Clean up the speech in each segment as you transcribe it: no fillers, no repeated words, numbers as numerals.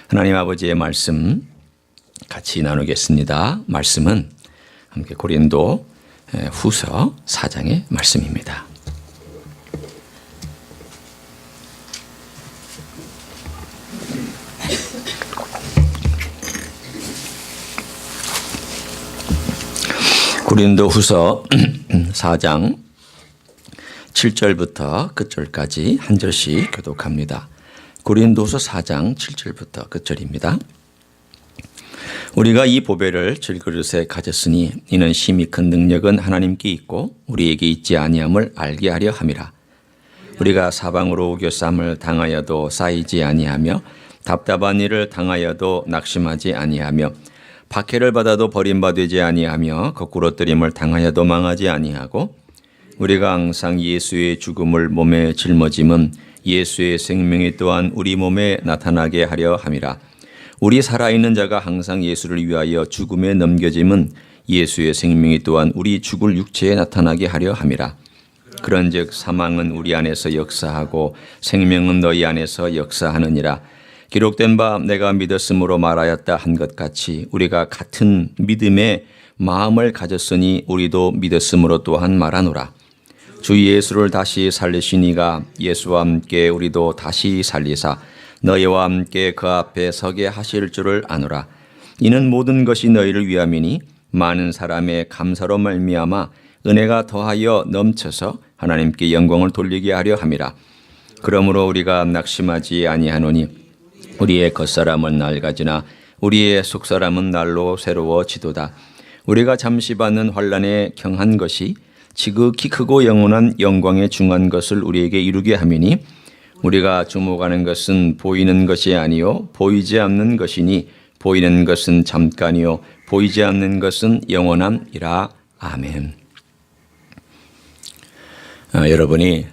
하나님 아버지의 말씀 같이 나누겠습니다. 말씀은 함께 고린도 후서 4장의 말씀입니다. 고린도 후서 4장 7절부터 끝절까지 한 절씩 교독합니다. 고린도후서 4장 7절부터 끝절입니다. 우리가 이 보배를 질그릇에 가졌으니 이는 심히 큰 능력은 하나님께 있고 우리에게 있지 아니함을 알게 하려 함이라. 우리가 사방으로 우겨쌈을 당하여도 쌓이지 아니하며 답답한 일을 당하여도 낙심하지 아니하며 박해를 받아도 버림받지 아니하며 거꾸로 뜨림을 당하여도 망하지 아니하고 우리가 항상 예수의 죽음을 몸에 짊어짐은 예수의 생명이 또한 우리 몸에 나타나게 하려 함이라. 우리 살아있는 자가 항상 예수를 위하여 죽음에 넘겨짐은 예수의 생명이 또한 우리 죽을 육체에 나타나게 하려 함이라. 그런즉 사망은 우리 안에서 역사하고 생명은 너희 안에서 역사하느니라. 기록된 바 내가 믿었으므로 말하였다 한 것 같이 우리가 같은 믿음의 마음을 가졌으니 우리도 믿었으므로 또한 말하노라. 주 예수를 다시 살리시니가 예수와 함께 우리도 다시 살리사 너희와 함께 그 앞에 서게 하실 줄을 아노라. 이는 모든 것이 너희를 위함이니 많은 사람의 감사로 말미암아 은혜가 더하여 넘쳐서 하나님께 영광을 돌리게 하려 함이라. 그러므로 우리가 낙심하지 아니하노니 우리의 겉사람은 낡아지나 우리의 속사람은 날로 새로워지도다. 우리가 잠시 받는 환난에 경한 것이 지극히 크고 영원한 영광에 중한 것을 우리에게 이루게 함이니 우리가 주목하는 것은 보이는 것이 아니요 보이지 않는 것이니 보이는 것은 잠깐이요 보이지 않는 것은 영원함이라. 아멘. 여러분이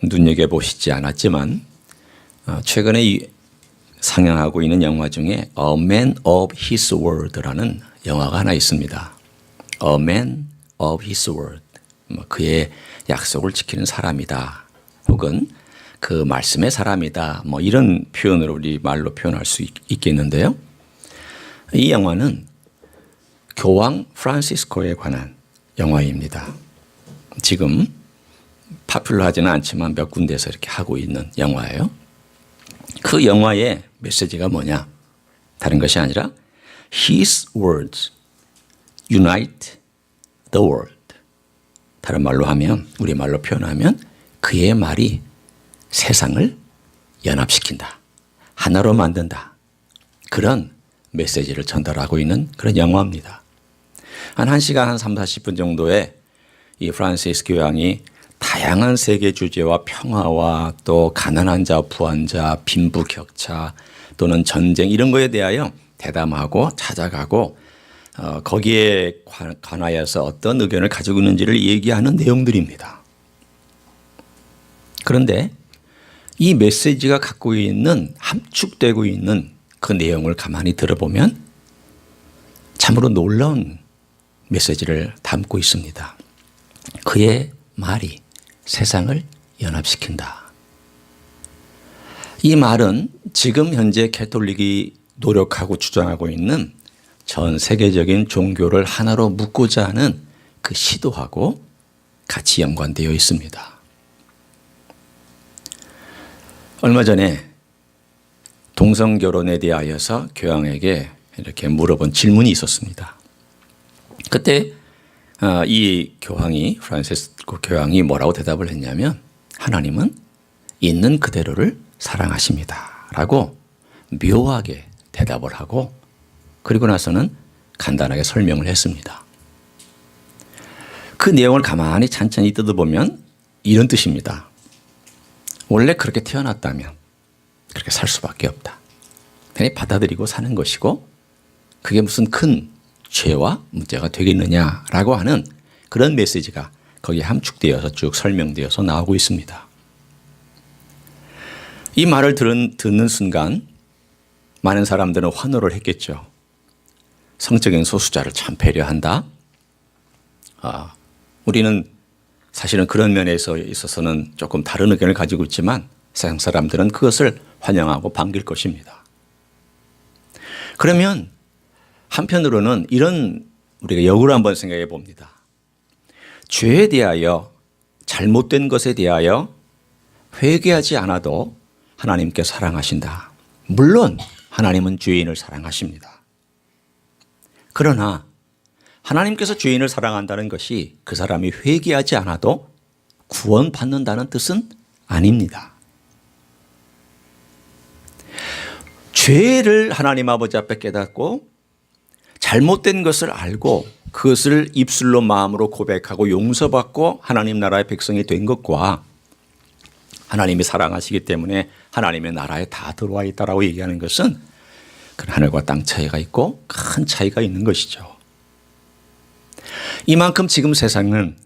눈여겨보시지 않았지만 최근에 상영하고 있는 영화 중에 A Man of His Word라는 영화가 하나 있습니다. A Man of His Word. 그의 약속을 지키는 사람이다. 혹은 그 말씀의 사람이다. 이런 표현으로 우리 말로 표현할 수 있겠는데요. 이 영화는 교황 프란시스코에 관한 영화입니다. 지금 파퓰러하지는 않지만 몇 군데에서 이렇게 하고 있는 영화예요. 그 영화의 메시지가 뭐냐? 다른 것이 아니라 His words unite the world. 다른 말로 하면, 우리 말로 표현하면 그의 말이 세상을 연합시킨다. 하나로 만든다. 그런 메시지를 전달하고 있는 그런 영화입니다. 한 1시간 한 3, 40분 정도의 이 프란시스 교황이 다양한 세계 주제와 평화와 또 가난한 자, 부한 자, 빈부격차 또는 전쟁 이런 거에 대하여 대담하고 찾아가고 거기에 관하여서 어떤 의견을 가지고 있는지를 얘기하는 내용들입니다. 그런데 이 메시지가 갖고 있는 함축되고 있는 그 내용을 가만히 들어보면 참으로 놀라운 메시지를 담고 있습니다. 그의 말이 세상을 연합시킨다. 이 말은 지금 현재 가톨릭이 노력하고 주장하고 있는 전 세계적인 종교를 하나로 묶고자 하는 그 시도하고 같이 연관되어 있습니다. 얼마 전에 동성결혼에 대하여서 교황에게 이렇게 물어본 질문이 있었습니다. 그때 이 교황이 프란시스코 교황이 뭐라고 대답을 했냐면 하나님은 있는 그대로를 사랑하십니다 라고 묘하게 대답을 하고 그리고 나서는 간단하게 설명을 했습니다. 그 내용을 가만히 찬찬히 뜯어보면 이런 뜻입니다. 원래 그렇게 태어났다면 그렇게 살 수밖에 없다. 그냥 받아들이고 사는 것이고 그게 무슨 큰 죄와 문제가 되겠느냐라고 하는 그런 메시지가 거기에 함축되어서 쭉 설명되어서 나오고 있습니다. 이 말을 듣는 순간 많은 사람들은 환호를 했겠죠. 성적인 소수자를 참 배려한다. 우리는 사실은 그런 면에서 있어서는 조금 다른 의견을 가지고 있지만 세상 사람들은 그것을 환영하고 반길 것입니다. 그러면 한편으로는 이런 우리가 역으로 한번 생각해 봅니다. 죄에 대하여 잘못된 것에 대하여 회개하지 않아도 하나님께 사랑하신다. 물론 하나님은 죄인을 사랑하십니다. 그러나 하나님께서 죄인을 사랑한다는 것이 그 사람이 회개하지 않아도 구원받는다는 뜻은 아닙니다. 죄를 하나님 아버지 앞에 깨닫고 잘못된 것을 알고 그것을 입술로 마음으로 고백하고 용서받고 하나님 나라의 백성이 된 것과 하나님이 사랑하시기 때문에 하나님의 나라에 다 들어와 있다라고 얘기하는 것은 그 하늘과 땅 차이가 있고 큰 차이가 있는 것이죠. 이만큼 지금 세상은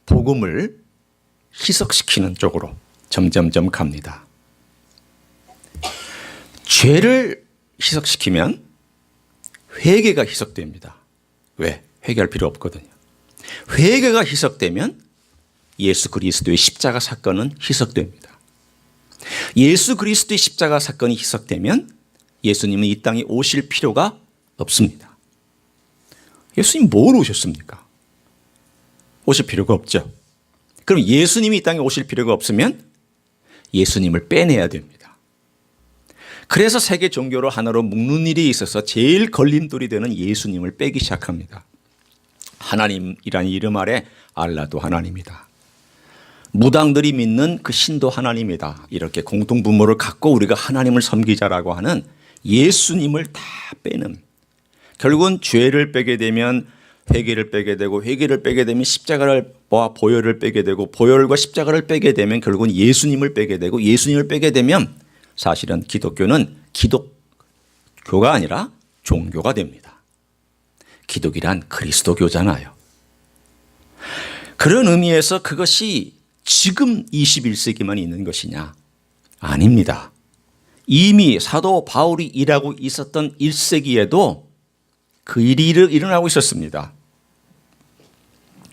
복음을 희석시키는 쪽으로 점점점 갑니다. 죄를 희석시키면 회개가 희석됩니다. 왜? 회개할 필요 없거든요. 회개가 희석되면 예수 그리스도의 십자가 사건은 희석됩니다. 예수 그리스도의 십자가 사건이 희석되면 예수님은 이 땅에 오실 필요가 없습니다. 예수님 뭐로 오셨습니까? 오실 필요가 없죠. 그럼 예수님이 이 땅에 오실 필요가 없으면 예수님을 빼내야 됩니다. 그래서 세계 종교로 하나로 묶는 일이 있어서 제일 걸림돌이 되는 예수님을 빼기 시작합니다. 하나님이라는 이름 아래 알라도 하나님이다. 무당들이 믿는 그 신도 하나님이다. 이렇게 공통분모를 갖고 우리가 하나님을 섬기자라고 하는 예수님을 다 빼는, 결국은 죄를 빼게 되면 회개를 빼게 되고 회개를 빼게 되면 십자가와 보혈을 빼게 되고 보혈과 십자가를 빼게 되면 결국은 예수님을 빼게 되고 예수님을 빼게 되면 사실은 기독교는 기독교가 아니라 종교가 됩니다. 기독이란 그리스도교잖아요. 그런 의미에서 그것이 지금 21세기만 있는 것이냐? 아닙니다. 이미 사도 바울이 일하고 있었던 1세기에도 그 일이 일어나고 있었습니다.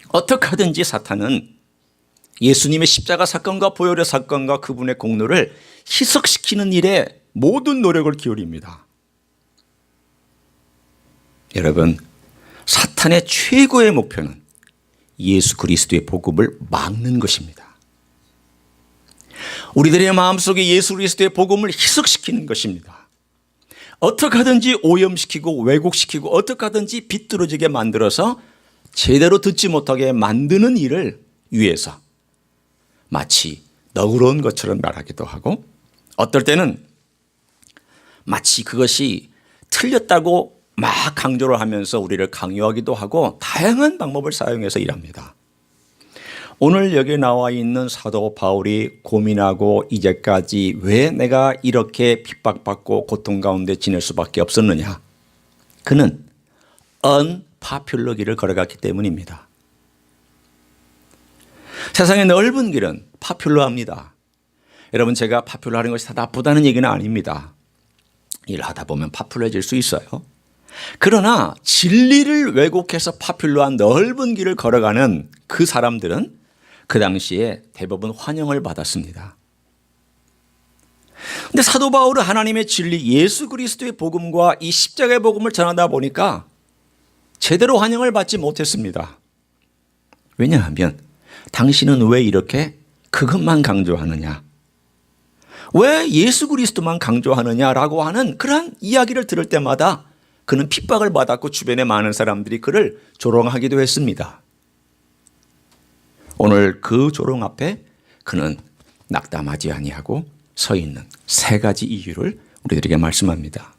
어떻게 하든지 사탄은 예수님의 십자가 사건과 보혈의 사건과 그분의 공로를 희석시키는 일에 모든 노력을 기울입니다. 여러분, 사탄의 최고의 목표는 예수 그리스도의 복음을 막는 것입니다. 우리들의 마음속에 예수 그리스도의 복음을 희석시키는 것입니다. 어떻게 하든지 오염시키고 왜곡시키고 어떻게 하든지 비뚤어지게 만들어서 제대로 듣지 못하게 만드는 일을 위해서 마치 너그러운 것처럼 말하기도 하고 어떨 때는 마치 그것이 틀렸다고 막 강조를 하면서 우리를 강요하기도 하고 다양한 방법을 사용해서 일합니다. 오늘 여기 나와 있는 사도 바울이 고민하고 이제까지 왜 내가 이렇게 핍박받고 고통 가운데 지낼 수밖에 없었느냐? 그는 언파퓰러 길을 걸어갔기 때문입니다. 세상의 넓은 길은 파퓰러합니다. 여러분, 제가 파퓰러하는 것이 다 나쁘다는 얘기는 아닙니다. 일하다 보면 파퓰러해질 수 있어요. 그러나 진리를 왜곡해서 파퓰러한 넓은 길을 걸어가는 그 사람들은 그 당시에 대부분 환영을 받았습니다. 그런데 사도 바울은 하나님의 진리 예수 그리스도의 복음과 이 십자가의 복음을 전하다 보니까 제대로 환영을 받지 못했습니다. 왜냐하면 당신은 왜 이렇게 그것만 강조하느냐? 왜 예수 그리스도만 강조하느냐라고 하는 그러한 이야기를 들을 때마다 그는 핍박을 받았고 주변의 많은 사람들이 그를 조롱하기도 했습니다. 오늘 그 조롱 앞에 그는 낙담하지 아니하고 서 있는 세 가지 이유를 우리들에게 말씀합니다.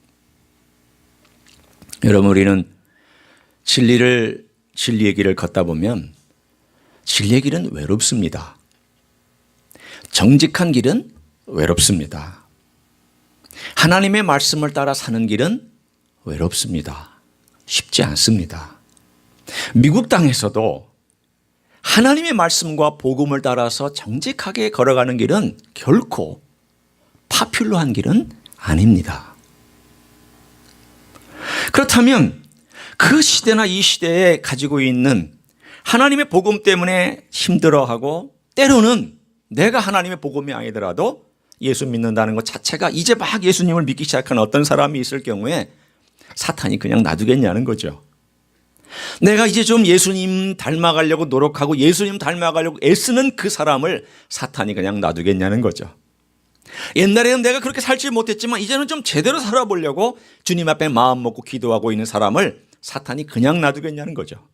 여러분, 우리는 진리의 길을 걷다 보면 진리의 길은 외롭습니다. 정직한 길은 외롭습니다. 하나님의 말씀을 따라 사는 길은 외롭습니다. 쉽지 않습니다. 미국 땅에서도 하나님의 말씀과 복음을 따라서 정직하게 걸어가는 길은 결코 파퓰러한 길은 아닙니다. 그렇다면 그 시대나 이 시대에 가지고 있는 하나님의 복음 때문에 힘들어하고 때로는 내가 하나님의 복음이 아니더라도 예수 믿는다는 것 자체가 이제 막 예수님을 믿기 시작한 어떤 사람이 있을 경우에 사탄이 그냥 놔두겠냐는 거죠. 내가 이제 좀 예수님 닮아가려고 노력하고 예수님 닮아가려고 애쓰는 그 사람을 사탄이 그냥 놔두겠냐는 거죠. 옛날에는 내가 그렇게 살지 못했지만 이제는 좀 제대로 살아보려고 주님 앞에 마음 먹고 기도하고 있는 사람을 사탄이 그냥 놔두겠냐는 거죠.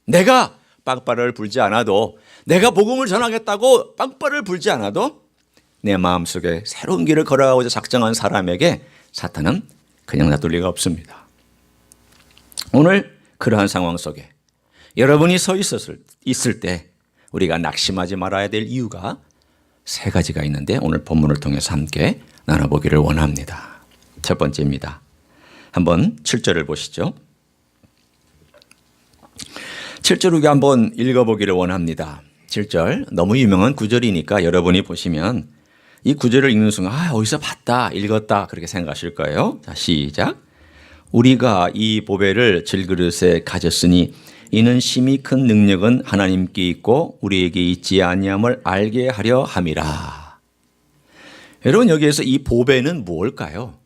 내가 빵빠를 불지 않아도, 내가 복음을 전하겠다고 빵빠를 불지 않아도 내 마음속에 새로운 길을 걸어가고자 작정한 사람에게 사탄은 그냥 놔둘 리가 없습니다. 오늘 그러한 상황 속에 여러분이 서 있을 때 우리가 낙심하지 말아야 될 이유가 세 가지가 있는데 오늘 본문을 통해서 함께 나눠보기를 원합니다. 첫 번째입니다. 한번 7절을 보시죠. 7절 우리 한번 읽어보기를 원합니다. 7절 너무 유명한 구절이니까 여러분이 보시면 이 구절을 읽는 순간 어디서 봤다, 읽었다 그렇게 생각하실 거예요. 자, 시작. 우리가 이 보배를 질그릇에 가졌으니 이는 심히 큰 능력은 하나님께 있고 우리에게 있지 아니함을 알게 하려 함이라. 여러분 여기에서 이 보배는 무엇일까요?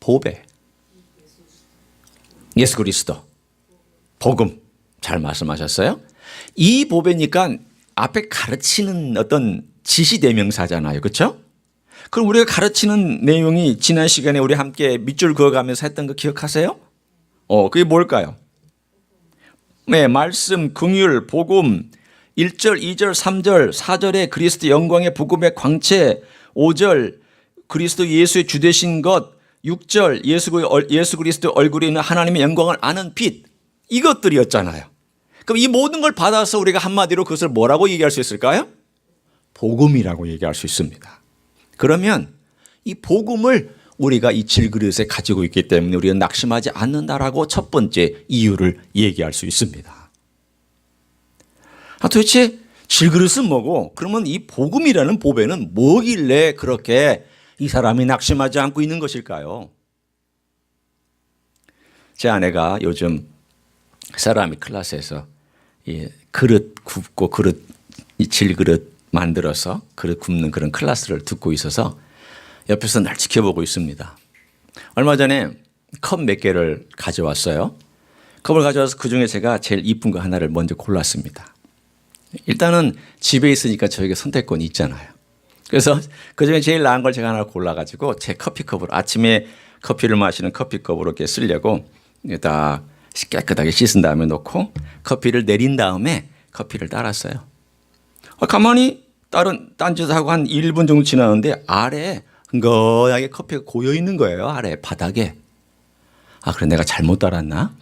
보배. 예수 그리스도. 복음. 잘 말씀하셨어요? 이 보배니까 앞에 가르치는 어떤 지시대명사잖아요. 그렇죠? 그럼 우리가 가르치는 내용이 지난 시간에 우리 함께 밑줄 그어가면서 했던 거 기억하세요? 그게 뭘까요? 네, 말씀, 긍휼, 복음, 1절, 2절, 3절, 4절에 그리스도 영광의 복음의 광채, 5절 그리스도 예수의 주되신 것, 6절 예수 그리스도 얼굴에 있는 하나님의 영광을 아는 빛, 이것들이었잖아요. 그럼 이 모든 걸 받아서 우리가 한마디로 그것을 뭐라고 얘기할 수 있을까요? 복음이라고 얘기할 수 있습니다. 그러면 이 복음을 우리가 이 질그릇에 가지고 있기 때문에 우리는 낙심하지 않는다라고 첫 번째 이유를 얘기할 수 있습니다. 도대체 질그릇은 뭐고 그러면 이 복음이라는 보배는 뭐길래 그렇게 이 사람이 낙심하지 않고 있는 것일까요? 제 아내가 요즘 세라믹 클래스에서 이 그릇 굽고 이 질그릇 만들어서 그릇 굽는 그런 클래스를 듣고 있어서 옆에서 날 지켜보고 있습니다. 얼마 전에 컵 몇 개를 가져왔어요. 컵을 가져와서 그중에 제가 제일 이쁜 거 하나를 먼저 골랐습니다. 일단은 집에 있으니까 저에게 선택권이 있잖아요. 그래서 그중에 제일 나은 걸 제가 하나 골라가지고 제 커피컵으로 아침에 커피를 마시는 커피컵으로 이렇게 쓰려고 딱 깨끗하게 씻은 다음에 놓고 커피를 내린 다음에 커피를 따랐어요. 가만히 딴짓하고 한 1분 정도 지났는데 아래에 흥건하게 커피가 고여 있는 거예요. 아래 바닥에. 그래 내가 잘못 따랐나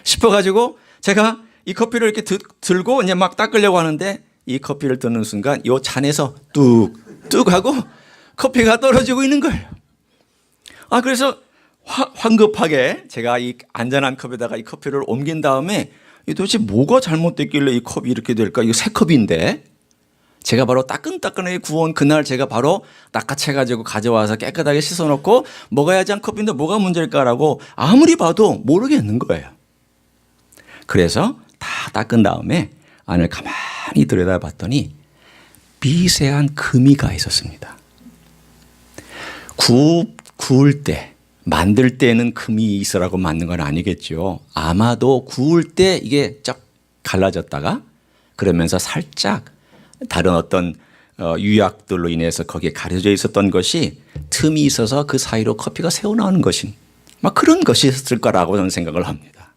싶어가지고 제가 이 커피를 이렇게 들고 이제 막 닦으려고 하는데 이 커피를 드는 순간 이 잔에서 뚝뚝 하고 커피가 떨어지고 있는 거예요. 그래서 황급하게 제가 이 안전한 컵에다가 이 커피를 옮긴 다음에 도대체 뭐가 잘못됐길래 이 컵이 이렇게 될까? 이거 새 컵인데. 제가 바로 따끈따끈하게 구워온 그날 제가 바로 낚아채가지고 가져와서 깨끗하게 씻어놓고 먹어야지 한 컵인데 뭐가 문제일까라고 아무리 봐도 모르겠는 거예요. 그래서 다 닦은 다음에 안을 가만히 들여다봤더니 미세한 금이 가 있었습니다. 구울 때, 만들 때는 금이 있으라고 만든 건 아니겠죠. 아마도 구울 때 이게 쫙 갈라졌다가 그러면서 살짝 다른 어떤 유약들로 인해서 거기에 가려져 있었던 것이 틈이 있어서 그 사이로 커피가 새어나오는 것인 막 그런 것이 있을 거라고 저는 생각을 합니다.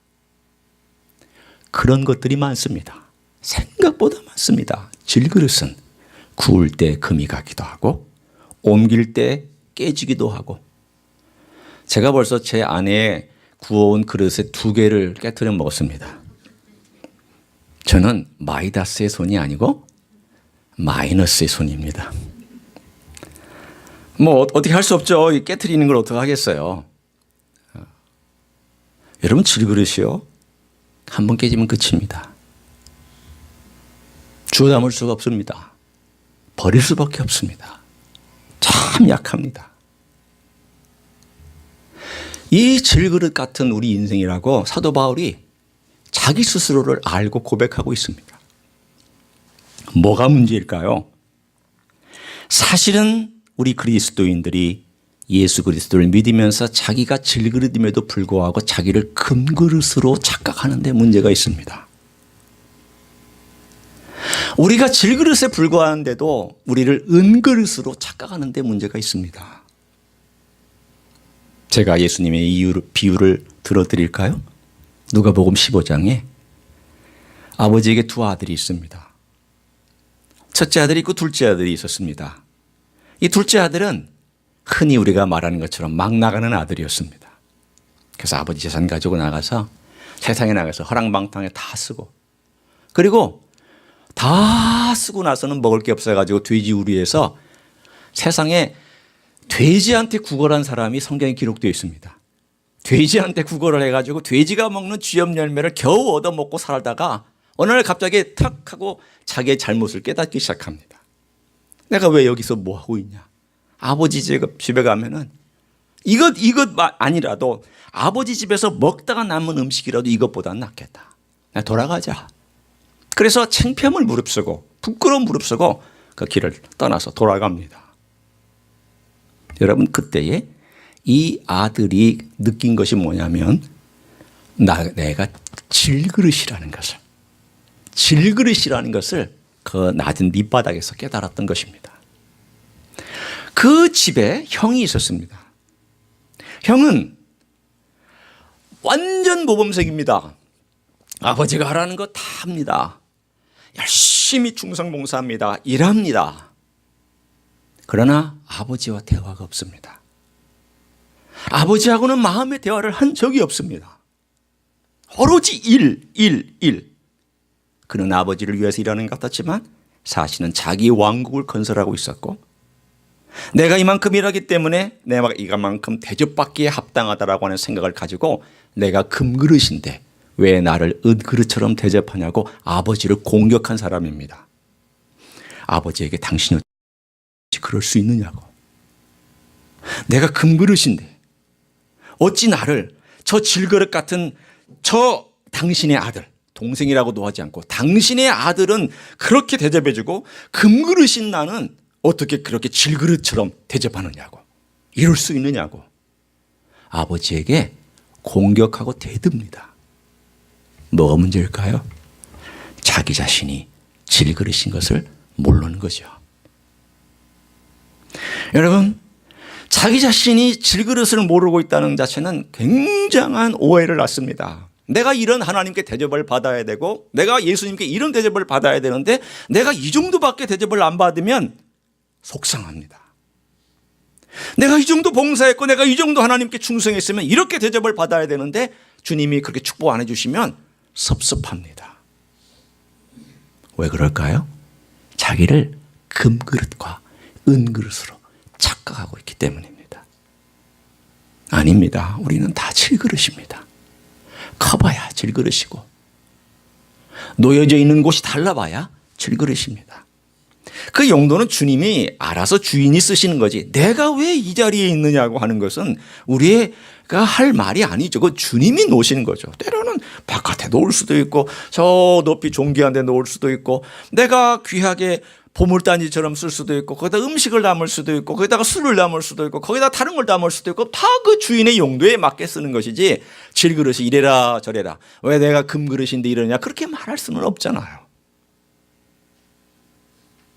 그런 것들이 많습니다. 생각보다 많습니다. 질그릇은 구울 때 금이 가기도 하고 옮길 때 깨지기도 하고 제가 벌써 제 아내의 구워온 그릇에 2개를 깨트려 먹었습니다. 저는 마이다스의 손이 아니고 마이너스의 손입니다. 뭐 어떻게 할 수 없죠. 깨트리는 걸 어떻게 하겠어요. 여러분 질그릇이요. 한번 깨지면 끝입니다. 주워 담을 수가 없습니다. 버릴 수밖에 없습니다. 참 약합니다. 이 질그릇 같은 우리 인생이라고 사도 바울이 자기 스스로를 알고 고백하고 있습니다. 뭐가 문제일까요? 사실은 우리 그리스도인들이 예수 그리스도를 믿으면서 자기가 질그릇임에도 불구하고 자기를 금그릇으로 착각하는 데 문제가 있습니다. 우리가 질그릇에 불과한데도 우리를 은그릇으로 착각하는 데 문제가 있습니다. 제가 예수님의 비유를 들어드릴까요? 누가복음 15장에 아버지에게 두 아들이 있습니다. 첫째 아들이 있고 둘째 아들이 있었습니다. 이 둘째 아들은 흔히 우리가 말하는 것처럼 막 나가는 아들이었습니다. 그래서 아버지 재산 가지고 나가서 세상에 나가서 허랑방탕에 다 쓰고, 그리고 다 쓰고 나서는 먹을 게 없어가지고 돼지 우리에서 세상에 돼지한테 구걸한 사람이 성경에 기록되어 있습니다. 돼지한테 구걸을 해가지고 돼지가 먹는 쥐염 열매를 겨우 얻어먹고 살다가 어느 날 갑자기 탁 하고 자기의 잘못을 깨닫기 시작합니다. 내가 왜 여기서 뭐 하고 있냐? 아버지 집에 가면은 이것 아니라도 아버지 집에서 먹다가 남은 음식이라도 이것보다는 낫겠다. 돌아가자. 그래서 창피함을 무릅쓰고 부끄러움 무릅쓰고 그 길을 떠나서 돌아갑니다. 여러분, 그때에 이 아들이 느낀 것이 뭐냐면 내가 질그릇이라는 것을 그 낮은 밑바닥에서 깨달았던 것입니다. 그 집에 형이 있었습니다. 형은 완전 모범생입니다. 아버지가 하라는 거 다 합니다. 열심히 충성봉사합니다. 일합니다. 그러나 아버지와 대화가 없습니다. 아버지하고는 마음의 대화를 한 적이 없습니다. 오로지 일. 그는 아버지를 위해서 일하는 것 같았지만 사실은 자기 왕국을 건설하고 있었고, 내가 이만큼 일하기 때문에 내가 이만큼 대접받기에 합당하다라고 하는 생각을 가지고 내가 금그릇인데 왜 나를 은그릇처럼 대접하냐고 아버지를 공격한 사람입니다. 아버지에게 당신이 어찌 그럴 수 있느냐고. 내가 금그릇인데 어찌 나를 저 질그릇 같은 저 당신의 아들, 동생이라고도 하지 않고 당신의 아들은 그렇게 대접해주고 금그릇인 나는 어떻게 그렇게 질그릇처럼 대접하느냐고, 이럴 수 있느냐고 아버지에게 공격하고 대듭니다. 뭐가 문제일까요? 자기 자신이 질그릇인 것을 모르는 거죠. 여러분, 자기 자신이 질그릇을 모르고 있다는 자체는 굉장한 오해를 낳습니다. 내가 이런 하나님께 대접을 받아야 되고 내가 예수님께 이런 대접을 받아야 되는데 내가 이 정도밖에 대접을 안 받으면 속상합니다. 내가 이 정도 봉사했고 내가 이 정도 하나님께 충성했으면 이렇게 대접을 받아야 되는데 주님이 그렇게 축복 안 해주시면 섭섭합니다. 왜 그럴까요? 자기를 금그릇과 은그릇으로 착각하고 있기 때문입니다. 아닙니다. 우리는 다 질그릇입니다. 커봐야 질그릇이고 놓여져 있는 곳이 달라봐야 질그릇입니다. 그 용도는 주님이 알아서 주인이 쓰시는 거지 내가 왜 이 자리에 있느냐고 하는 것은 우리가 할 말이 아니죠. 그 주님이 놓으시는 거죠. 때로는 바깥에 놓을 수도 있고 저 높이 존귀한 데 놓을 수도 있고 내가 귀하게 보물단지처럼 쓸 수도 있고 거기다 음식을 담을 수도 있고 거기다가 술을 담을 수도 있고 거기다 다른 걸 담을 수도 있고 다 그 주인의 용도에 맞게 쓰는 것이지 질그릇이 이래라 저래라 왜 내가 금그릇인데 이러냐 그렇게 말할 수는 없잖아요.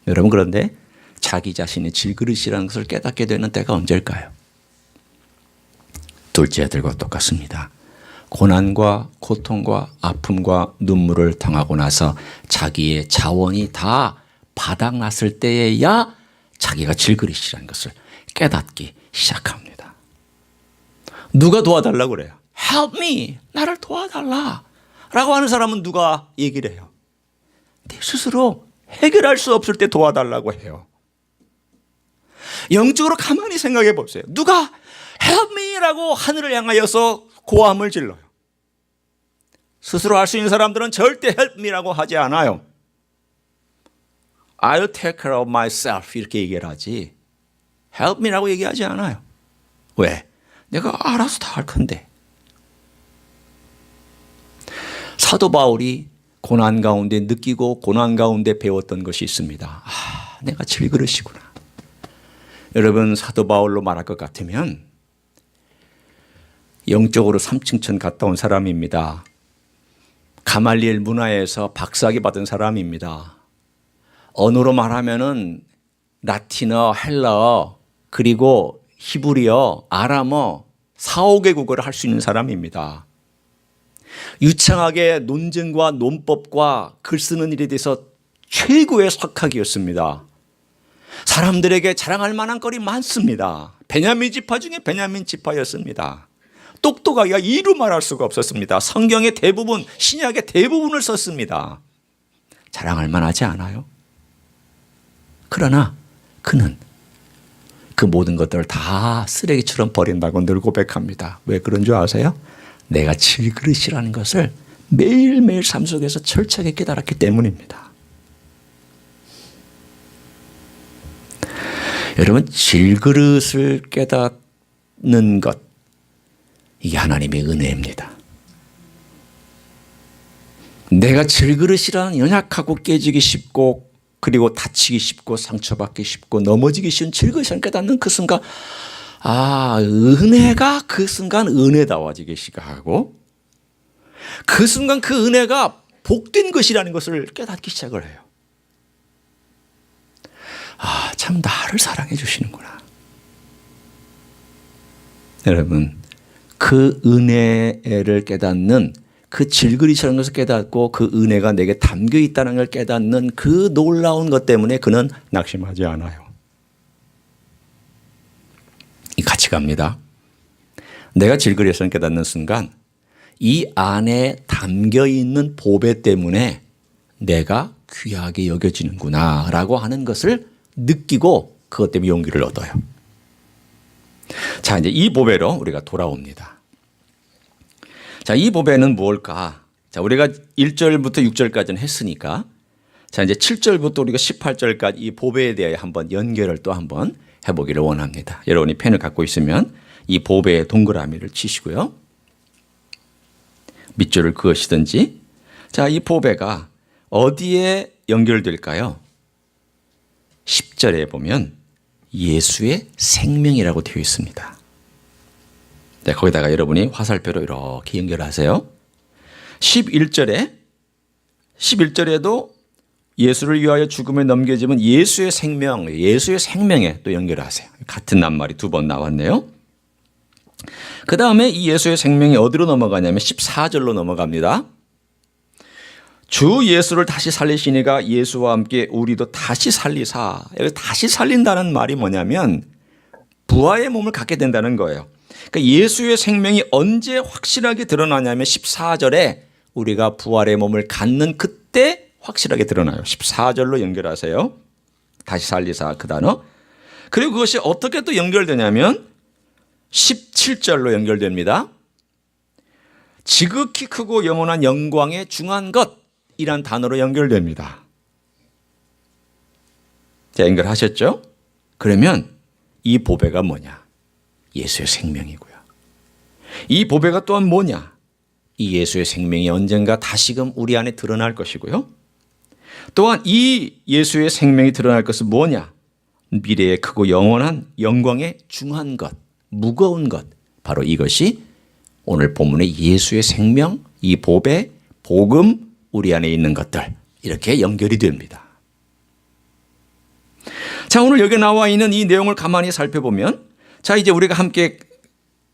여러분, 그런데 자기 자신이 질그릇이라는 것을 깨닫게 되는 때가 언제일까요? 둘째 아들과 똑같습니다. 고난과 고통과 아픔과 눈물을 당하고 나서 자기의 자원이 다 바닥났을 때에야 자기가 질그릇이라는 것을 깨닫기 시작합니다. 누가 도와달라고 그래요? Help me! 나를 도와달라! 라고 하는 사람은 누가 얘기를 해요? 내 스스로 해결할 수 없을 때 도와달라고 해요. 영적으로 가만히 생각해 보세요. 누가 Help me! 라고 하늘을 향하여서 고함을 질러요. 스스로 할 수 있는 사람들은 절대 Help me! 라고 하지 않아요. I'll take care of myself 이렇게 얘기를 하지 Help me! 라고 얘기하지 않아요. 왜? 내가 알아서 다 할 건데. 사도 바울이 고난 가운데 느끼고 고난 가운데 배웠던 것이 있습니다. 내가 질그릇이구나. 여러분, 사도 바울로 말할 것 같으면 영적으로 3층천 갔다 온 사람입니다. 가말리엘 문화에서 박사학위 받은 사람입니다. 언어로 말하면은 라틴어, 헬라어, 그리고 히브리어, 아람어 4, 5개국어를 할 수 있는 사람입니다. 유창하게 논증과 논법과 글 쓰는 일에 대해서 최고의 석학이었습니다. 사람들에게 자랑할 만한 거리 많습니다. 베냐민 지파 중에 베냐민 지파였습니다. 똑똑하기가 이루 말할 수가 없었습니다. 성경의 대부분, 신약의 대부분을 썼습니다. 자랑할 만하지 않아요? 그러나 그는 그 모든 것들을 다 쓰레기처럼 버린다고 늘 고백합니다. 왜 그런 줄 아세요? 내가 질그릇이라는 것을 매일매일 삶 속에서 철저하게 깨달았기 때문입니다. 여러분, 질그릇을 깨닫는 것, 이게 하나님의 은혜입니다. 내가 질그릇이라는 연약하고 깨지기 쉽고 그리고 다치기 쉽고 상처받기 쉽고 넘어지기 쉬운 질그릇을 깨닫는 그 순간, 은혜가 그 순간 은혜다워지기 시작하고 그 순간 그 은혜가 복된 것이라는 것을 깨닫기 시작을 해요. 참 나를 사랑해 주시는구나. 여러분, 그 은혜를 깨닫는 그 질그릇이라는 것을 깨닫고 그 은혜가 내게 담겨 있다는 걸 깨닫는 그 놀라운 것 때문에 그는 낙심하지 않아요. 같이 갑니다. 내가 질그릇을 깨닫는 순간 이 안에 담겨 있는 보배 때문에 내가 귀하게 여겨지는구나 라고 하는 것을 느끼고 그것 때문에 용기를 얻어요. 자, 이제 이 보배로 우리가 돌아옵니다. 자, 이 보배는 무엇일까? 자, 우리가 1절부터 6절까지는 했으니까 자, 이제 7절부터 우리가 18절까지 이 보배에 대해 한번 연결을 또 한번 해보기를 원합니다. 여러분이 펜을 갖고 있으면 이 보배에 동그라미를 치시고요. 밑줄을 그으시든지. 자, 이 보배가 어디에 연결될까요? 10절에 보면 예수의 생명이라고 되어 있습니다. 네, 거기다가 여러분이 화살표로 이렇게 연결하세요. 11절에도 예수를 위하여 죽음에 넘겨지면 예수의 생명에 또 연결하세요. 같은 낱말이 두 번 나왔네요. 그 다음에 이 예수의 생명이 어디로 넘어가냐면 14절로 넘어갑니다. 주 예수를 다시 살리시니가 예수와 함께 우리도 다시 살리사. 여기 다시 살린다는 말이 뭐냐면 부활의 몸을 갖게 된다는 거예요. 그러니까 예수의 생명이 언제 확실하게 드러나냐면 14절에 우리가 부활의 몸을 갖는 그때 확실하게 드러나요. 14절로 연결하세요. 다시 살리사 그 단어. 그리고 그것이 어떻게 또 연결되냐면 17절로 연결됩니다. 지극히 크고 영원한 영광에 중한 것이란 단어로 연결됩니다. 자, 연결하셨죠? 그러면 이 보배가 뭐냐? 예수의 생명이고요. 이 보배가 또한 뭐냐? 이 예수의 생명이 언젠가 다시금 우리 안에 드러날 것이고요. 또한 이 예수의 생명이 드러날 것은 뭐냐? 미래의 크고 영원한 영광에 중한 것, 무거운 것. 바로 이것이 오늘 본문의 예수의 생명, 이 보배, 복음, 우리 안에 있는 것들. 이렇게 연결이 됩니다. 자, 오늘 여기 나와 있는 이 내용을 가만히 살펴보면 자, 이제 우리가 함께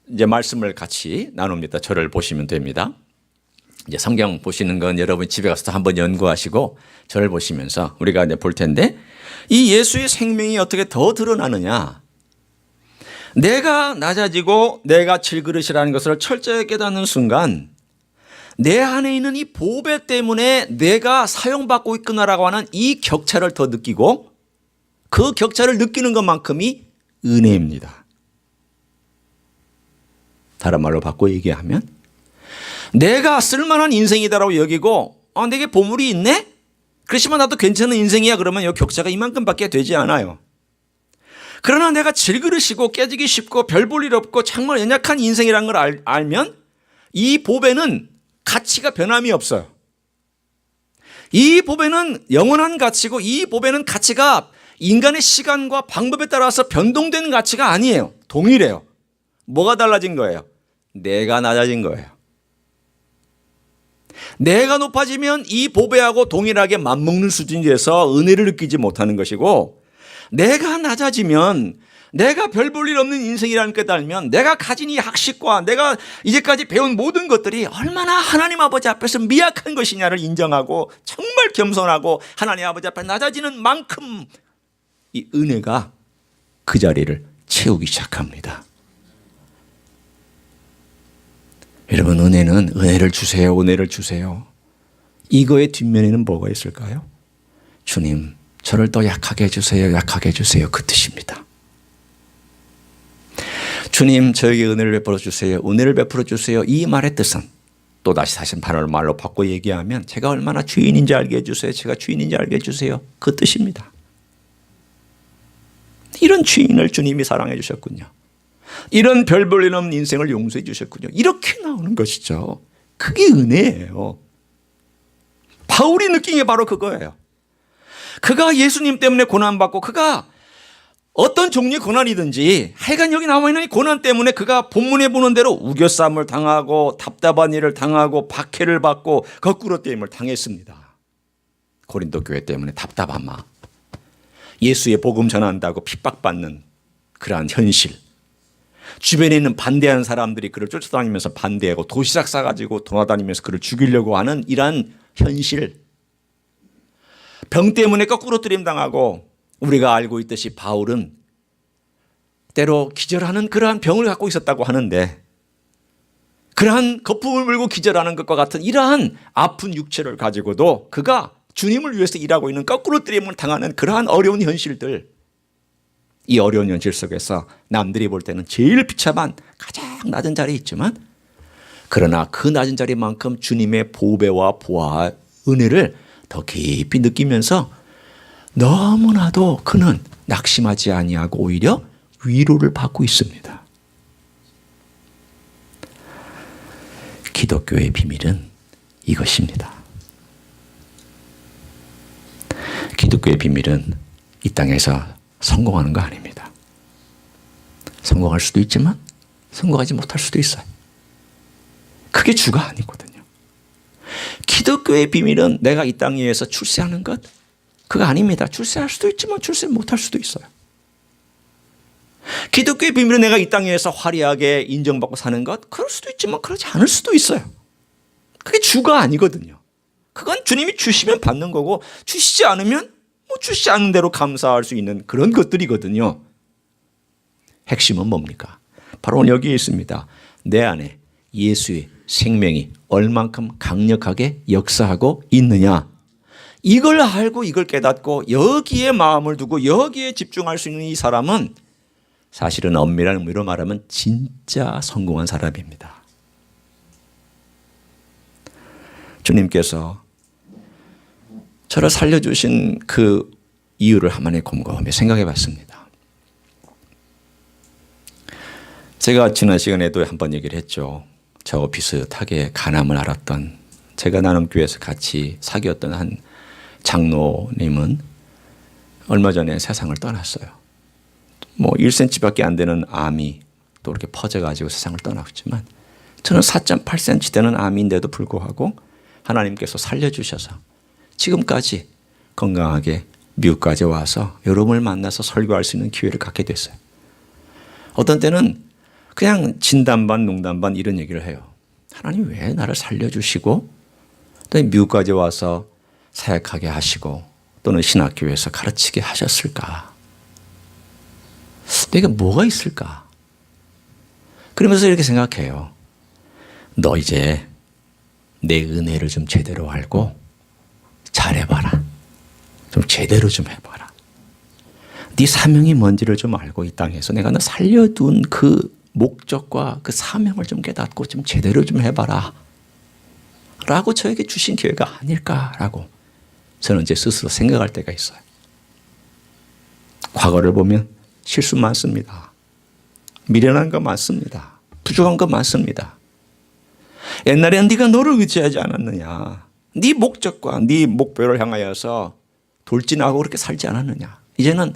이제 말씀을 같이 나눕니다. 저를 보시면 됩니다. 이제 성경 보시는 건 여러분 집에 가서 한번 연구하시고 저를 보시면서 우리가 이제 볼 텐데 이 예수의 생명이 어떻게 더 드러나느냐? 내가 낮아지고 내가 질그릇이라는 것을 철저히 깨닫는 순간 내 안에 있는 이 보배 때문에 내가 사용받고 있구나라고 하는 이 격차를 더 느끼고 그 격차를 느끼는 것만큼이 은혜입니다. 다른 말로 바꿔 얘기하면 내가 쓸만한 인생이다라고 여기고 내게 보물이 있네? 그렇지만 나도 괜찮은 인생이야 그러면 이 격차가 이만큼밖에 되지 않아요. 그러나 내가 질그릇이고 깨지기 쉽고 별 볼 일 없고 정말 연약한 인생이라는 걸 알면 이 보배는 가치가 변함이 없어요. 이 보배는 영원한 가치고 이 보배는 가치가 인간의 시간과 방법에 따라서 변동되는 가치가 아니에요. 동일해요. 뭐가 달라진 거예요? 내가 낮아진 거예요. 내가 높아지면 이 보배하고 동일하게 맞먹는 수준이 돼서 은혜를 느끼지 못하는 것이고, 내가 낮아지면, 내가 별 볼 일 없는 인생이라는 걸 알면 내가 가진 이 학식과 내가 이제까지 배운 모든 것들이 얼마나 하나님 아버지 앞에서 미약한 것이냐를 인정하고 정말 겸손하고 하나님 아버지 앞에 낮아지는 만큼 이 은혜가 그 자리를 채우기 시작합니다. 여러분, 은혜를 주세요. 은혜를 주세요. 이거의 뒷면에는 뭐가 있을까요? 주님, 저를 더 약하게 해주세요. 약하게 해주세요. 그 뜻입니다. 주님, 저에게 은혜를 베풀어 주세요. 은혜를 베풀어 주세요. 이 말의 뜻은 또다시 다시 말로 바꿔 얘기하면 제가 얼마나 주인인지 알게 해주세요. 제가 주인인지 알게 해주세요. 그 뜻입니다. 이런 주인을 주님이 사랑해 주셨군요. 이런 별 볼 일 없는 인생을 용서해 주셨군요. 이렇게 나오는 것이죠. 그게 은혜예요. 바울이 느낀 게 바로 그거예요. 그가 예수님 때문에 고난받고 그가 어떤 종류의 고난이든지 하여간 여기 나와 있는 이 고난 때문에 그가 본문에 보는 대로 우겨쌈을 당하고 답답한 일을 당하고 박해를 받고 거꾸로 떼임을 당했습니다. 고린도 교회 때문에 답답한 마음, 예수의 복음 전한다고 핍박받는 그러한 현실, 주변에 있는 반대하는 사람들이 그를 쫓아다니면서 반대하고 도시락 싸가지고 돌아다니면서 그를 죽이려고 하는 이러한 현실, 병 때문에 거꾸로 들임당하고, 우리가 알고 있듯이 바울은 때로 기절하는 그러한 병을 갖고 있었다고 하는데, 그러한 거품을 물고 기절하는 것과 같은 이러한 아픈 육체를 가지고도 그가 주님을 위해서 일하고 있는 거꾸로 뜨림을 당하는 그러한 어려운 현실들, 이 어려운 현실 속에서 남들이 볼 때는 제일 비참한 가장 낮은 자리에 있지만, 그러나 그 낮은 자리만큼 주님의 보배와 보아 은혜를 더 깊이 느끼면서 너무나도 그는 낙심하지 아니하고 오히려 위로를 받고 있습니다. 기독교의 비밀은 이것입니다. 기독교의 비밀은 이 땅에서 성공하는 거 아닙니다. 성공할 수도 있지만 성공하지 못할 수도 있어요. 그게 주가 아니거든요. 기독교의 비밀은 내가 이 땅 위에서 출세하는 것, 그거 아닙니다. 출세할 수도 있지만 출세 못할 수도 있어요. 기독교의 비밀은 내가 이 땅 위에서 화려하게 인정받고 사는 것, 그럴 수도 있지만 그렇지 않을 수도 있어요. 그게 주가 아니거든요. 그건 주님이 주시면 받는 거고, 주시지 않으면 주시지 않는 대로 감사할 수 있는 그런 것들이거든요. 핵심은 뭡니까? 바로 여기에 있습니다. 내 안에 예수의 생명이 얼만큼 강력하게 역사하고 있느냐, 이걸 알고 이걸 깨닫고 여기에 마음을 두고 여기에 집중할 수 있는 이 사람은 사실은 엄밀한 의미로 말하면 진짜 성공한 사람입니다. 주님께서 저를 살려주신 그 이유를 한번에 곰곰이 생각해 봤습니다. 제가 지난 시간에도 한번 얘기를 했죠. 저와 비슷하게 가남을 앓았던, 제가 나눔교회에서 같이 사귀었던 한 장로님은 얼마 전에 세상을 떠났어요. 1cm밖에 안 되는 암이 또 이렇게 퍼져가지고 세상을 떠났지만, 저는 4.8cm 되는 암인데도 불구하고 하나님께서 살려주셔서 지금까지 건강하게 미국까지 와서 여러분을 만나서 설교할 수 있는 기회를 갖게 됐어요. 어떤 때는 그냥 진담반 농담반 이런 얘기를 해요. 하나님 왜 나를 살려주시고 또 미국까지 와서 사역하게 하시고 또는 신학교에서 가르치게 하셨을까? 내가 뭐가 있을까? 그러면서 이렇게 생각해요. 너 이제 내 은혜를 좀 제대로 알고 잘해봐라. 좀 제대로 좀 해봐라. 네 사명이 뭔지를 좀 알고 이 땅에서 내가 너 살려둔 그 목적과 그 사명을 좀 깨닫고 좀 제대로 좀 해봐라. 라고 저에게 주신 기회가 아닐까라고 저는 제 스스로 생각할 때가 있어요. 과거를 보면 실수 많습니다. 미련한 거 많습니다. 부족한 거 많습니다. 옛날에는 네가 너를 의지하지 않았느냐. 네 목적과 네 목표를 향하여서 돌진하고 그렇게 살지 않았느냐. 이제는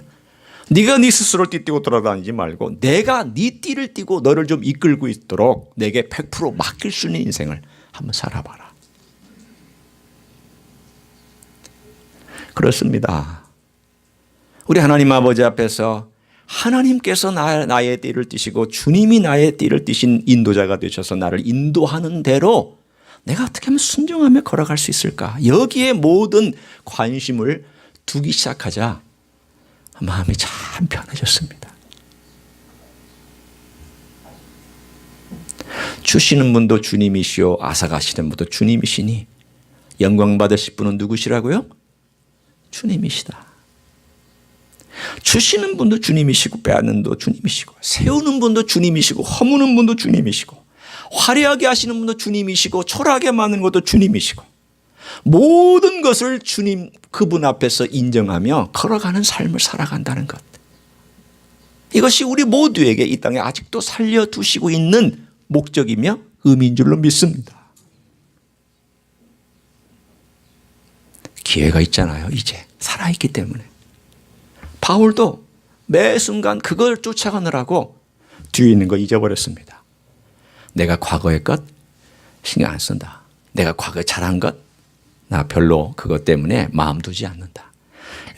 네가 네 스스로를 띠띠고 돌아다니지 말고 내가 네 띠를 띠고 너를 좀 이끌고 있도록 내게 100% 맡길 수 있는 인생을 한번 살아봐라. 그렇습니다. 우리 하나님 아버지 앞에서 하나님께서 나의 띠를 띠시고 주님이 나의 띠를 띠신 인도자가 되셔서 나를 인도하는 대로 내가 어떻게 하면 순종하며 걸어갈 수 있을까? 여기에 모든 관심을 두기 시작하자 마음이 참 편해졌습니다. 주시는 분도 주님이시오 앗아가시는 분도 주님이시니 영광 받으실 분은 누구시라고요? 주님이시다. 주시는 분도 주님이시고 빼앗는 분도 주님이시고 세우는 분도 주님이시고 허무는 분도 주님이시고 화려하게 하시는 분도 주님이시고 초라하게 만드는 것도 주님이시고 모든 것을 주님 그분 앞에서 인정하며 걸어가는 삶을 살아간다는 것. 이것이 우리 모두에게 이 땅에 아직도 살려두시고 있는 목적이며 의미인 줄로 믿습니다. 기회가 있잖아요. 이제 살아있기 때문에. 바울도 매 순간 그걸 쫓아가느라고 뒤에 있는 거 잊어버렸습니다. 내가 과거의 것 신경 안 쓴다. 내가 과거에 잘한 것 나 별로 그것 때문에 마음 두지 않는다.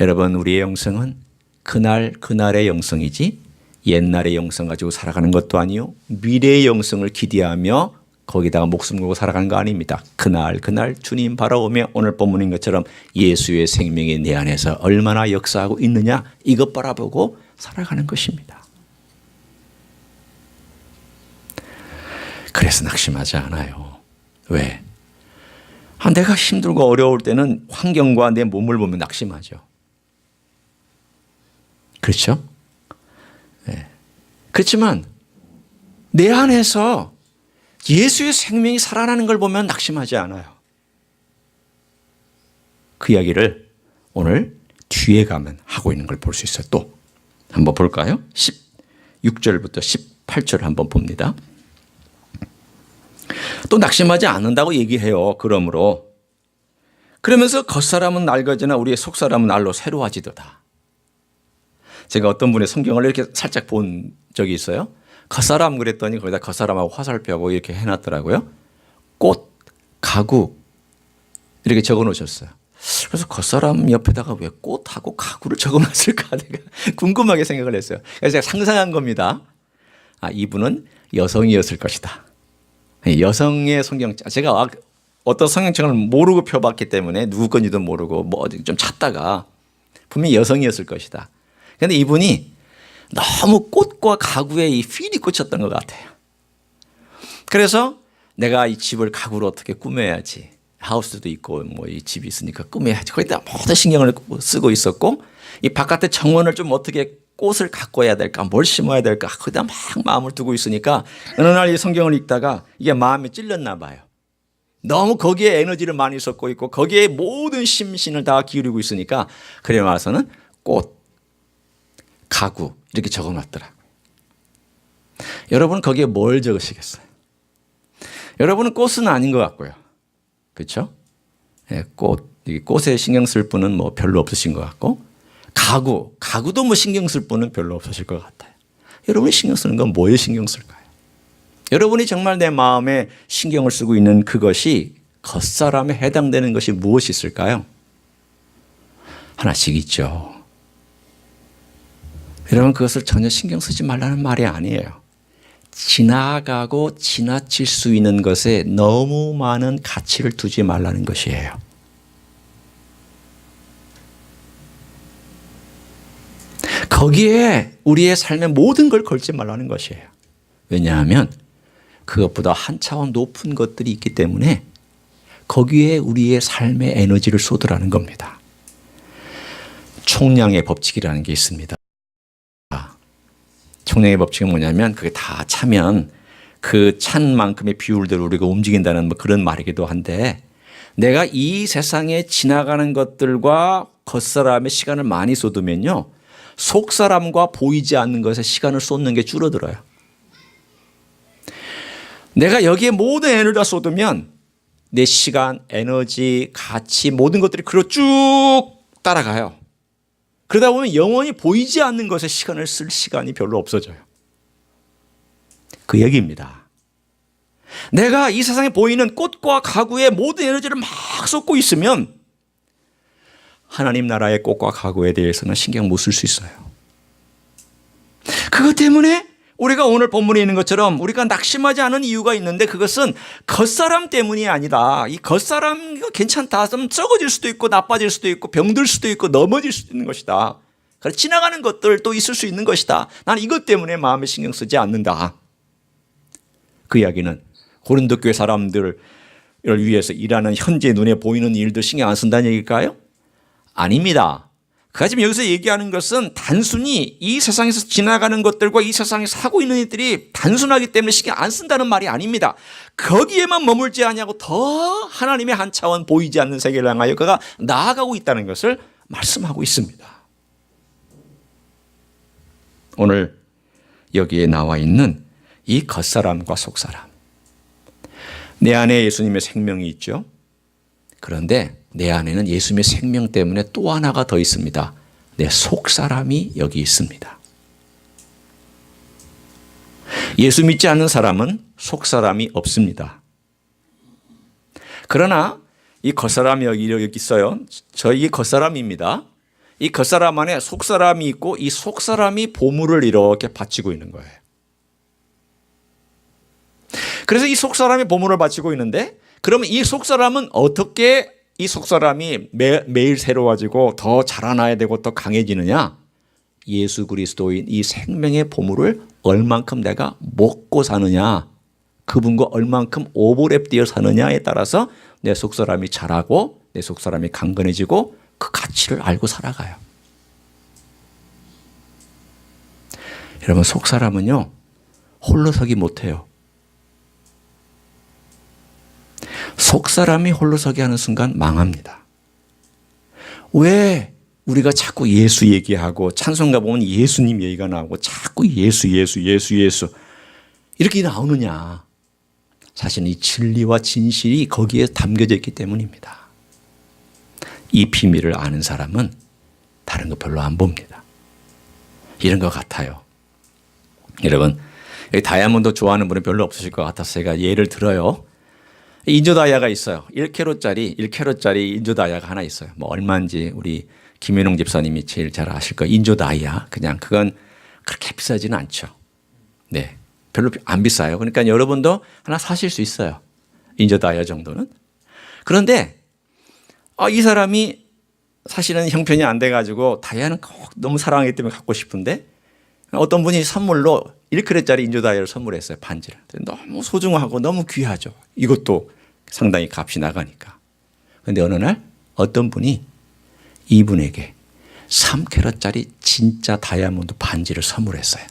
여러분 우리의 영성은 그날의 영성이지 옛날의 영성 가지고 살아가는 것도 아니요 미래의 영성을 기대하며 거기다가 목숨 걸고 살아가는 거 아닙니다. 그날 주님 바라오며 오늘 본문인 것처럼 예수의 생명이 내 안에서 얼마나 역사하고 있느냐 이것 바라보고 살아가는 것입니다. 그래서 낙심하지 않아요. 왜? 내가 힘들고 어려울 때는 환경과 내 몸을 보면 낙심하죠. 그렇죠? 네. 그렇지만 내 안에서 예수의 생명이 살아나는 걸 보면 낙심하지 않아요. 그 이야기를 오늘 뒤에 가면 하고 있는 걸 볼 수 있어요. 또 한번 볼까요? 16절부터 18절 한번 봅니다. 또 낙심하지 않는다고 얘기해요. 그러면서 겉사람은 낡아지나 우리의 속사람은 날로 새로워지도다. 제가 어떤 분의 성경을 이렇게 살짝 본 적이 있어요. 겉사람 그랬더니 거기다 겉사람하고 화살표하고 이렇게 해놨더라고요. 꽃, 가구 이렇게 적어 놓으셨어요. 그래서 겉사람 옆에다가 왜 꽃하고 가구를 적어 놨을까 내가 궁금하게 생각을 했어요. 그래서 제가 상상한 겁니다. 이분은 여성이었을 것이다. 여성의 성경, 제가 어떤 성경책을 모르고 펴봤기 때문에 누구 건지도 모르고 뭐 좀 찾다가 분명히 여성이었을 것이다. 그런데 이분이 너무 꽃과 가구에 이 필이 꽂혔던 것 같아요. 그래서 내가 이 집을 가구로 어떻게 꾸며야지. 하우스도 있고 뭐 이 집이 있으니까 꾸며야지. 거기다 모든 신경을 쓰고 있었고 이 바깥에 정원을 좀 어떻게 꽃을 가꿔야 될까 뭘 심어야 될까 거기다 막 마음을 두고 있으니까 어느 날 이 성경을 읽다가 이게 마음에 찔렸나 봐요. 너무 거기에 에너지를 많이 쏟고 있고 거기에 모든 심신을 다 기울이고 있으니까 그래 와서는 꽃, 가구 이렇게 적어놨더라고요. 여러분은 거기에 뭘 적으시겠어요? 여러분은 꽃은 아닌 것 같고요. 그렇죠? 네, 꽃에 신경 쓸 분은 뭐 별로 없으신 것 같고 가구도 뭐 신경 쓸 분은 별로 없으실 것 같아요. 여러분이 신경 쓰는 건 뭐에 신경 쓸까요? 여러분이 정말 내 마음에 신경을 쓰고 있는 그것이 겉사람에 해당되는 것이 무엇이 있을까요? 하나씩 있죠. 여러분 그것을 전혀 신경 쓰지 말라는 말이 아니에요. 지나가고 지나칠 수 있는 것에 너무 많은 가치를 두지 말라는 것이에요. 거기에 우리의 삶의 모든 걸 걸지 말라는 것이에요. 왜냐하면 그것보다 한 차원 높은 것들이 있기 때문에 거기에 우리의 삶의 에너지를 쏟으라는 겁니다. 총량의 법칙이라는 게 있습니다. 총량의 법칙은 뭐냐면 그게 다 차면 그 찬 만큼의 비율대로 우리가 움직인다는 뭐 그런 말이기도 한데 내가 이 세상에 지나가는 것들과 겉사람의 시간을 많이 쏟으면요. 속사람과 보이지 않는 것에 시간을 쏟는 게 줄어들어요. 내가 여기에 모든 에너지를 다 쏟으면 내 시간, 에너지, 가치 모든 것들이 그로 쭉 따라가요. 그러다 보면 영원히 보이지 않는 것에 시간을 쓸 시간이 별로 없어져요. 그 얘기입니다. 내가 이 세상에 보이는 꽃과 가구에 모든 에너지를 막 쏟고 있으면 하나님 나라의 꽃과 가구에 대해서는 신경 못 쓸 수 있어요. 그것 때문에 우리가 오늘 본문에 있는 것처럼 우리가 낙심하지 않은 이유가 있는데, 그것은 겉사람 때문이 아니다. 이 겉사람 괜찮다. 좀 썩어질 수도 있고 나빠질 수도 있고 병들 수도 있고 넘어질 수도 있는 것이다. 그래서 지나가는 것들도 있을 수 있는 것이다. 나는 이것 때문에 마음에 신경 쓰지 않는다. 그 이야기는 고린도 교회 사람들을 위해서 일하는 현재 눈에 보이는 일들 신경 안 쓴다는 얘기일까요? 아닙니다. 그가 지금 여기서 얘기하는 것은 단순히 이 세상에서 지나가는 것들과 이 세상에서 하고 있는 일들이 단순하기 때문에 신경 안 쓴다는 말이 아닙니다. 거기에만 머물지 않냐고 더 하나님의 한 차원 보이지 않는 세계를 향하여 그가 나아가고 있다는 것을 말씀하고 있습니다. 오늘 여기에 나와 있는 이 겉사람과 속사람. 내 안에 예수님의 생명이 있죠. 그런데 내 안에는 예수님의 생명 때문에 또 하나가 더 있습니다. 내 속사람이 여기 있습니다. 예수 믿지 않는 사람은 속사람이 없습니다. 그러나 이 겉사람이 여기 있어요. 저희 겉사람입니다. 이 겉사람 안에 속사람이 있고 이 속사람이 보물을 이렇게 바치고 있는 거예요. 그래서 이 속사람이 보물을 바치고 있는데, 그러면 이 속사람은 어떻게 이 속사람이 매일 새로워지고 더 자라나야 되고 더 강해지느냐? 예수 그리스도인 이 생명의 보물을 얼만큼 내가 먹고 사느냐, 그분과 얼만큼 오버랩 되어 사느냐에 따라서 내 속사람이 자라고 내 속사람이 강건해지고 그 가치를 알고 살아가요. 여러분, 속사람은요 홀로 서기 못해요. 속사람이 홀로 서게 하는 순간 망합니다. 왜 우리가 자꾸 예수 얘기하고 찬송가 보면 예수님 얘기가 나오고 자꾸 예수 이렇게 나오느냐? 사실은 이 진리와 진실이 거기에 담겨져 있기 때문입니다. 이 비밀을 아는 사람은 다른 거 별로 안 봅니다. 이런 것 같아요. 여러분, 다이아몬드 좋아하는 분은 별로 없으실 것 같아서 제가 예를 들어요. 인조 다이아가 있어요. 1캐럿짜리 인조 다이아가 하나 있어요. 뭐 얼마인지 우리 김현웅 집사님이 제일 잘 아실 거예요. 인조 다이아. 그냥 그건 그렇게 비싸지는 않죠. 네. 별로 안 비싸요. 그러니까 여러분도 하나 사실 수 있어요. 인조 다이아 정도는. 그런데 이 사람이 사실은 형편이 안 돼가지고 다이아는 꼭 너무 사랑하기 때문에 갖고 싶은데 어떤 분이 선물로 1캐럿짜리 인조 다이아를 선물했어요. 반지를. 너무 소중하고 너무 귀하죠. 이것도 상당히 값이 나가니까. 그런데 어느 날 어떤 분이 이분에게 3캐럿짜리 진짜 다이아몬드 반지를 선물했어요.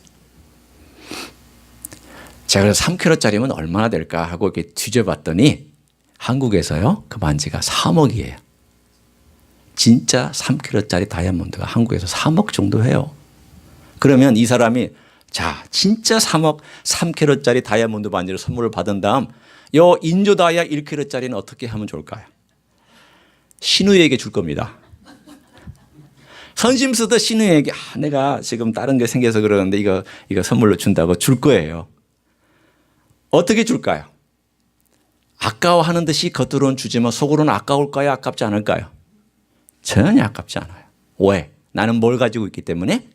제가 그래서 3캐럿짜리면 얼마나 될까 하고 이렇게 뒤져봤더니 한국에서요 그 반지가 3억이에요. 진짜 3캐럿짜리 다이아몬드가 한국에서 3억 정도 해요. 그러면 이 사람이 자 진짜 3캐럿짜리 다이아몬드 반지를 선물을 받은 다음 요 인조 다이아 1캐럿짜리는 어떻게 하면 좋을까요? 신우에게 줄 겁니다. 선심 쓰듯 신우에게 내가 지금 다른 게 생겨서 그러는데 이거 선물로 준다고 줄 거예요. 어떻게 줄까요? 아까워하는 듯이 겉으로는 주지만 속으로는 아까울까요? 아깝지 않을까요? 전혀 아깝지 않아요. 왜? 나는 뭘 가지고 있기 때문에?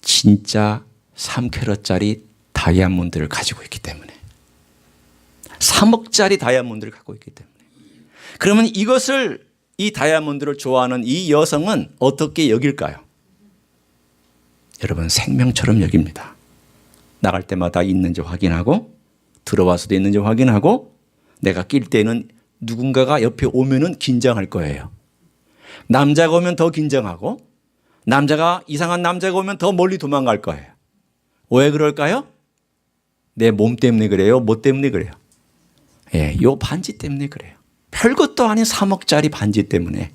진짜 3캐럿짜리 다이아몬드를 가지고 있기 때문에. 3억짜리 다이아몬드를 갖고 있기 때문에. 그러면 이것을 이 다이아몬드를 좋아하는 이 여성은 어떻게 여길까요? 여러분 생명처럼 여깁니다. 나갈 때마다 있는지 확인하고 들어와서도 있는지 확인하고 내가 낄 때는 누군가가 옆에 오면은 긴장할 거예요. 남자가 오면 더 긴장하고 이상한 남자가 오면 더 멀리 도망갈 거예요. 왜 그럴까요? 내 몸 때문에 그래요? 뭐 때문에 그래요? 예, 요 반지 때문에 그래요. 별것도 아닌 3억짜리 반지 때문에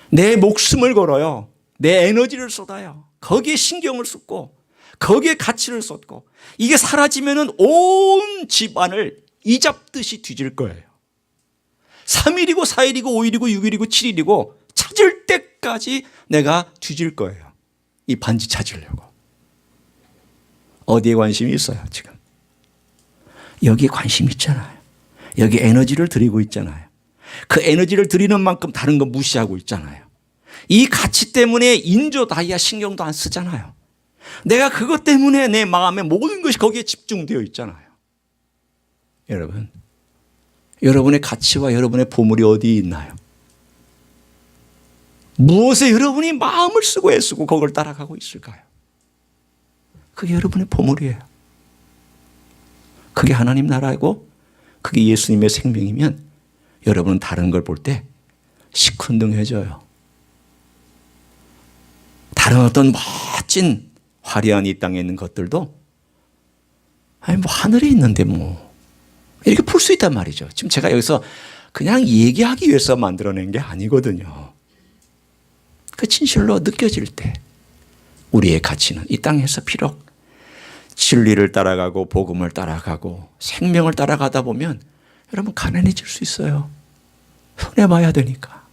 내 목숨을 걸어요. 내 에너지를 쏟아요. 거기에 신경을 쏟고 거기에 가치를 쏟고 이게 사라지면은 온 집안을 이잡듯이 뒤질 거예요. 3일이고 4일이고 5일이고 6일이고 7일이고 찾을 끝까지 내가 뒤질 거예요. 이 반지 찾으려고. 어디에 관심이 있어요, 지금? 여기에 관심이 있잖아요. 여기 에너지를 들이고 있잖아요. 그 에너지를 들이는 만큼 다른 거 무시하고 있잖아요. 이 가치 때문에 인조 다이아 신경도 안 쓰잖아요. 내가 그것 때문에 내 마음에 모든 것이 거기에 집중되어 있잖아요. 여러분, 여러분의 가치와 여러분의 보물이 어디에 있나요? 무엇에 여러분이 마음을 쓰고 애쓰고 그걸 따라가고 있을까요? 그게 여러분의 보물이에요. 그게 하나님 나라이고 그게 예수님의 생명이면 여러분은 다른 걸 볼 때 시큰둥해져요. 다른 어떤 멋진 화려한 이 땅에 있는 것들도 아니 뭐 하늘에 있는데 뭐 이렇게 볼 수 있단 말이죠. 지금 제가 여기서 그냥 얘기하기 위해서 만들어낸 게 아니거든요. 그 진실로 느껴질 때 우리의 가치는 이 땅에서 비록 진리를 따라가고 복음을 따라가고 생명을 따라가다 보면 여러분 가난해질 수 있어요. 손해봐야 되니까.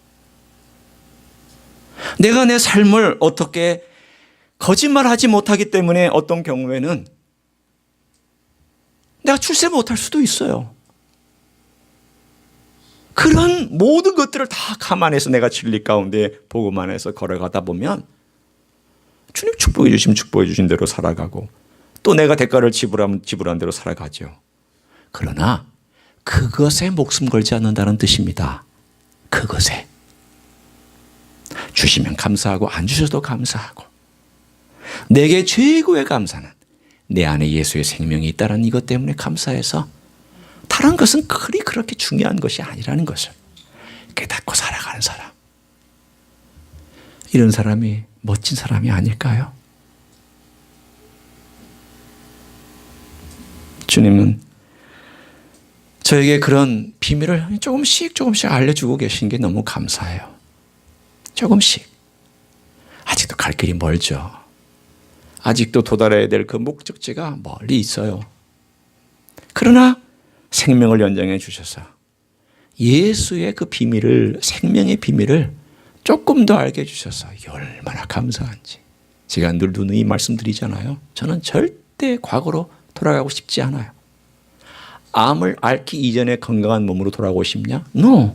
내가 내 삶을 어떻게 거짓말하지 못하기 때문에 어떤 경우에는 내가 출세 못할 수도 있어요. 그런 모든 것들을 다 감안해서 내가 진리 가운데 복음 안에서 걸어가다 보면 주님 축복해 주시면 축복해 주신 대로 살아가고 또 내가 대가를 지불하면 지불한 대로 살아가죠. 그러나 그것에 목숨 걸지 않는다는 뜻입니다. 그것에. 주시면 감사하고 안 주셔도 감사하고 내게 최고의 감사는 내 안에 예수의 생명이 있다는 이것 때문에 감사해서 다른 것은 그렇게 중요한 것이 아니라는 것을 깨닫고 살아가는 사람. 이런 사람이 멋진 사람이 아닐까요? 주님은 저에게 그런 비밀을 조금씩 알려주고 계신 게 너무 감사해요. 조금씩. 아직도 갈 길이 멀죠. 아직도 도달해야 될 그 목적지가 멀리 있어요. 그러나 생명을 연장해 주셔서 예수의 그 비밀을, 생명의 비밀을 조금 더 알게 해주셔서 얼마나 감사한지. 제가 늘 누누이 말씀드리잖아요. 저는 절대 과거로 돌아가고 싶지 않아요. 암을 앓기 이전에 건강한 몸으로 돌아가고 싶냐? No.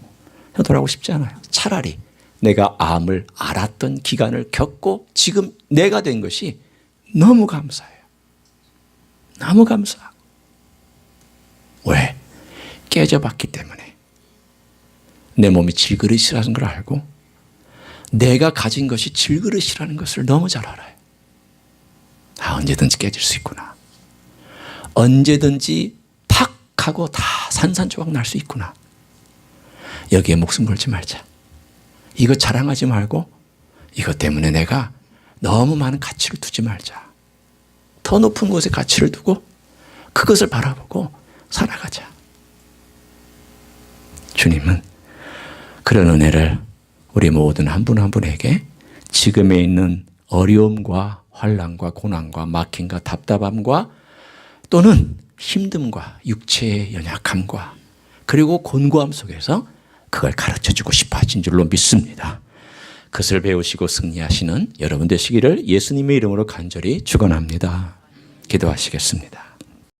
돌아가고 싶지 않아요. 차라리 내가 암을 앓았던 기간을 겪고 지금 내가 된 것이 너무 감사해요. 너무 감사하고. 왜? 깨져봤기 때문에. 내 몸이 질그릇이라는 걸 알고 내가 가진 것이 질그릇이라는 것을 너무 잘 알아요. 언제든지 깨질 수 있구나. 언제든지 탁 하고 다 산산조각 날 수 있구나. 여기에 목숨 걸지 말자. 이거 자랑하지 말고 이것 때문에 내가 너무 많은 가치를 두지 말자. 더 높은 곳에 가치를 두고 그것을 바라보고 살아가자. 주님은 그런 은혜를 우리 모든 한 분 한 분에게 지금에 있는 어려움과 환난과 고난과 막힘과 답답함과 또는 힘듦과 육체의 연약함과 그리고 곤고함 속에서 그걸 가르쳐주고 싶어 하신 줄로 믿습니다. 그것을 배우시고 승리하시는 여러분 되시기를 예수님의 이름으로 간절히 축원합니다. 기도하시겠습니다.